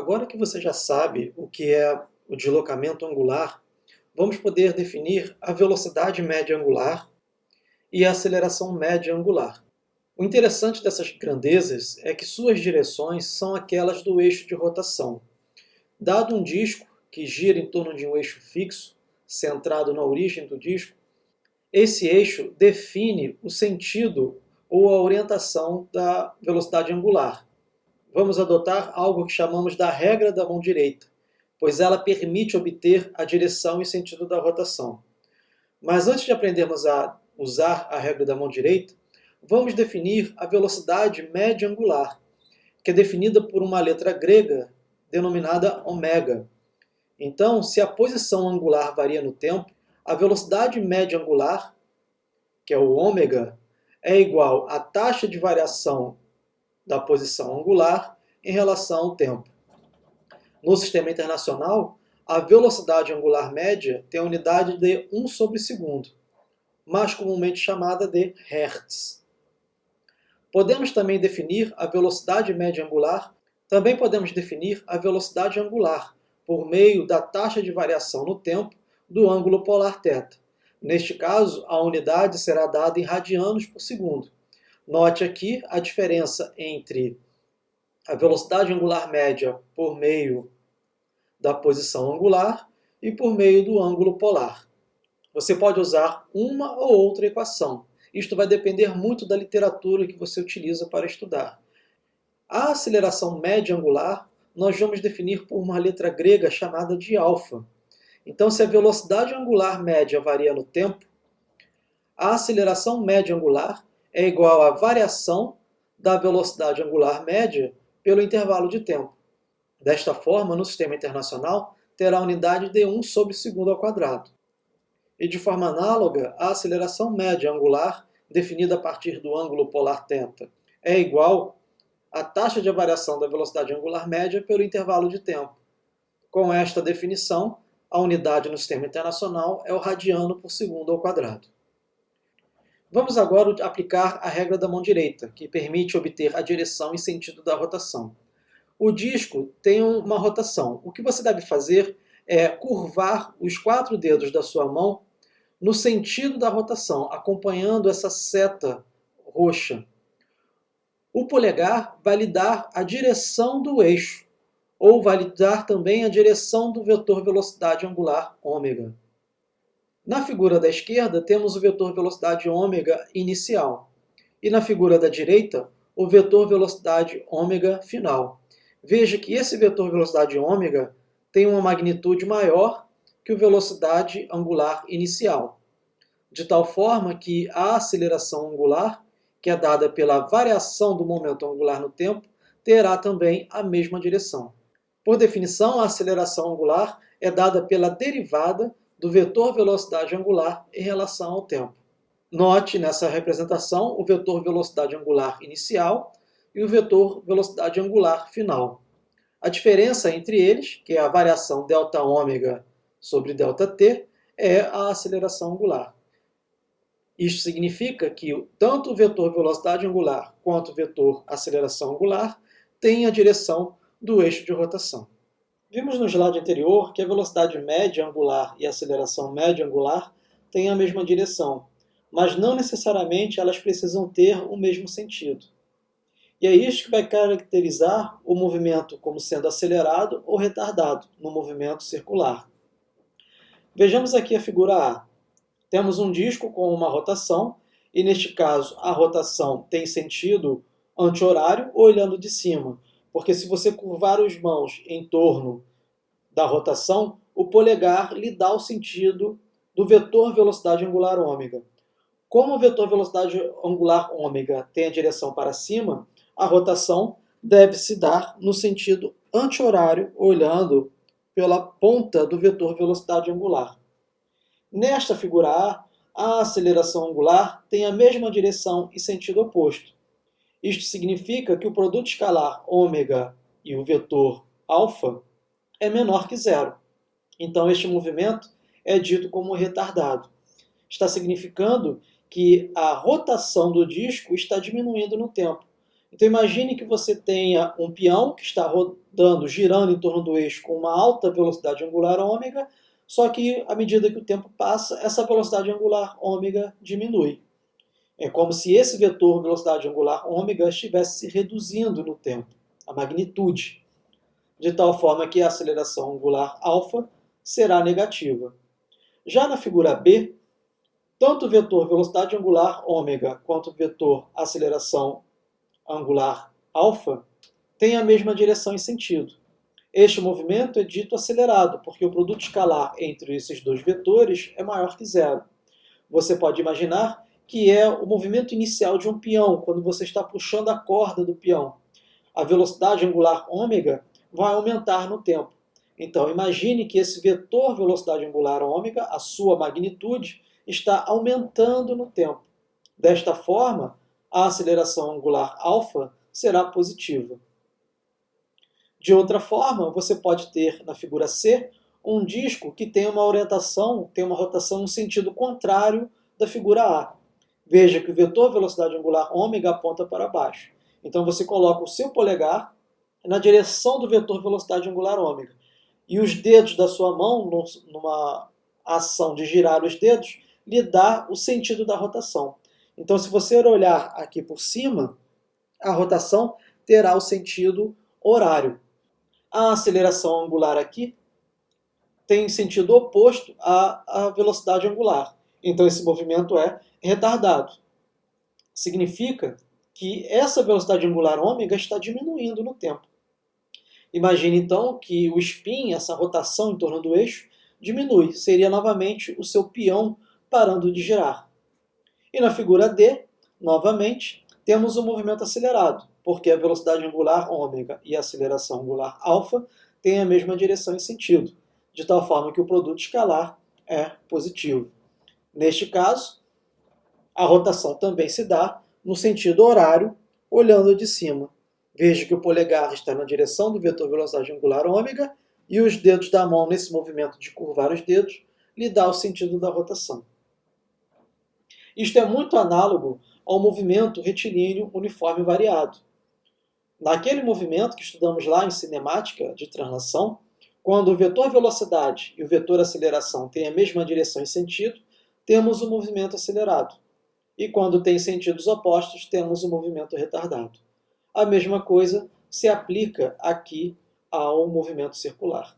Agora que você já sabe o que é o deslocamento angular, vamos poder definir a velocidade média angular e a aceleração média angular. O interessante dessas grandezas é que suas direções são aquelas do eixo de rotação. Dado um disco que gira em torno de um eixo fixo, centrado na origem do disco, esse eixo define o sentido ou a orientação da velocidade angular. Vamos adotar algo que chamamos da regra da mão direita, pois ela permite obter a direção e sentido da rotação. Mas antes de aprendermos a usar a regra da mão direita, vamos definir a velocidade média angular, que é definida por uma letra grega denominada ômega. Então, se a posição angular varia no tempo, a velocidade média angular, que é o ômega, é igual à taxa de variação da posição angular em relação ao tempo. No sistema internacional, a velocidade angular média tem a unidade de 1 sobre segundo, mais comumente chamada de Hertz. Podemos também definir a velocidade média angular, por meio da taxa de variação no tempo do ângulo polar θ. Neste caso, a unidade será dada em radianos por segundo. Note aqui a diferença entre a velocidade angular média por meio da posição angular e por meio do ângulo polar. Você pode usar uma ou outra equação. Isto vai depender muito da literatura que você utiliza para estudar. A aceleração média angular nós vamos definir por uma letra grega chamada de alfa. Então, se a velocidade angular média varia no tempo, a aceleração média angular é igual à variação da velocidade angular média pelo intervalo de tempo. Desta forma, no sistema internacional, terá a unidade de 1 sobre segundo ao quadrado. E de forma análoga, a aceleração média angular, definida a partir do ângulo polar θ, é igual à taxa de variação da velocidade angular média pelo intervalo de tempo. Com esta definição, a unidade no sistema internacional é o radiano por segundo ao quadrado. Vamos agora aplicar a regra da mão direita, que permite obter a direção e sentido da rotação. O disco tem uma rotação. O que você deve fazer é curvar os 4 dedos da sua mão no sentido da rotação, acompanhando essa seta roxa. O polegar vai lhe dar a direção do eixo, ou vai lhe dar também a direção do vetor velocidade angular ômega. Na figura da esquerda, temos o vetor velocidade ômega inicial. E na figura da direita, o vetor velocidade ômega final. Veja que esse vetor velocidade ômega tem uma magnitude maior que o velocidade angular inicial, de tal forma que a aceleração angular, que é dada pela variação do momento angular no tempo, terá também a mesma direção. Por definição, a aceleração angular é dada pela derivada do vetor velocidade angular em relação ao tempo. Note nessa representação o vetor velocidade angular inicial e o vetor velocidade angular final. A diferença entre eles, que é a variação ΔΩ sobre ΔT, é a aceleração angular. Isto significa que tanto o vetor velocidade angular quanto o vetor aceleração angular têm a direção do eixo de rotação. Vimos no slide anterior que a velocidade média angular e a aceleração média angular têm a mesma direção, mas não necessariamente elas precisam ter o mesmo sentido. E é isso que vai caracterizar o movimento como sendo acelerado ou retardado no movimento circular. Vejamos aqui a figura A. Temos um disco com uma rotação, e neste caso a rotação tem sentido anti-horário olhando de cima, porque se você curvar as mãos em torno da rotação, o polegar lhe dá o sentido do vetor velocidade angular ômega. Como o vetor velocidade angular ômega tem a direção para cima, a rotação deve se dar no sentido anti-horário, olhando pela ponta do vetor velocidade angular. Nesta figura a aceleração angular tem a mesma direção e sentido oposto. Isto significa que o produto escalar ômega e o vetor alfa é menor que zero. Então, este movimento é dito como retardado. Está significando que a rotação do disco está diminuindo no tempo. Então imagine que você tenha um peão que está rodando, girando em torno do eixo com uma alta velocidade angular ômega, só que à medida que o tempo passa, essa velocidade angular ômega diminui. É como se esse vetor velocidade angular ômega estivesse se reduzindo no tempo, a magnitude, de tal forma que a aceleração angular alfa será negativa. Já na figura B, tanto o vetor velocidade angular ômega quanto o vetor aceleração angular alfa têm a mesma direção e sentido. Este movimento é dito acelerado, porque o produto escalar entre esses dois vetores é maior que zero. Você pode imaginar que é o movimento inicial de um peão, quando você está puxando a corda do peão. A velocidade angular ômega vai aumentar no tempo. Então, imagine que esse vetor velocidade angular ômega, a sua magnitude, está aumentando no tempo. Desta forma, a aceleração angular alfa será positiva. De outra forma, você pode ter na figura C um disco que tem uma orientação, tem uma rotação no sentido contrário da figura A. Veja que o vetor velocidade angular ômega aponta para baixo. Então você coloca o seu polegar na direção do vetor velocidade angular ômega. E os dedos da sua mão, numa ação de girar os dedos, lhe dá o sentido da rotação. Então, se você olhar aqui por cima, a rotação terá o sentido horário. A aceleração angular aqui tem sentido oposto à velocidade angular. Então, esse movimento é retardado. Significa que essa velocidade angular ômega está diminuindo no tempo. Imagine, então, que o spin, essa rotação em torno do eixo, diminui. Seria novamente o seu peão parando de girar. E na figura D, novamente, temos um movimento acelerado, porque a velocidade angular ômega e a aceleração angular alfa têm a mesma direção e sentido, de tal forma que o produto escalar é positivo. Neste caso, a rotação também se dá no sentido horário, olhando de cima. Veja que o polegar está na direção do vetor velocidade angular ômega e os dedos da mão, nesse movimento de curvar os dedos, lhe dá o sentido da rotação. Isto é muito análogo ao movimento retilíneo uniforme variado. Naquele movimento que estudamos lá em cinemática de translação, quando o vetor velocidade e o vetor aceleração têm a mesma direção e sentido, temos o movimento acelerado. E quando tem sentidos opostos, temos o movimento retardado. A mesma coisa se aplica aqui ao movimento circular.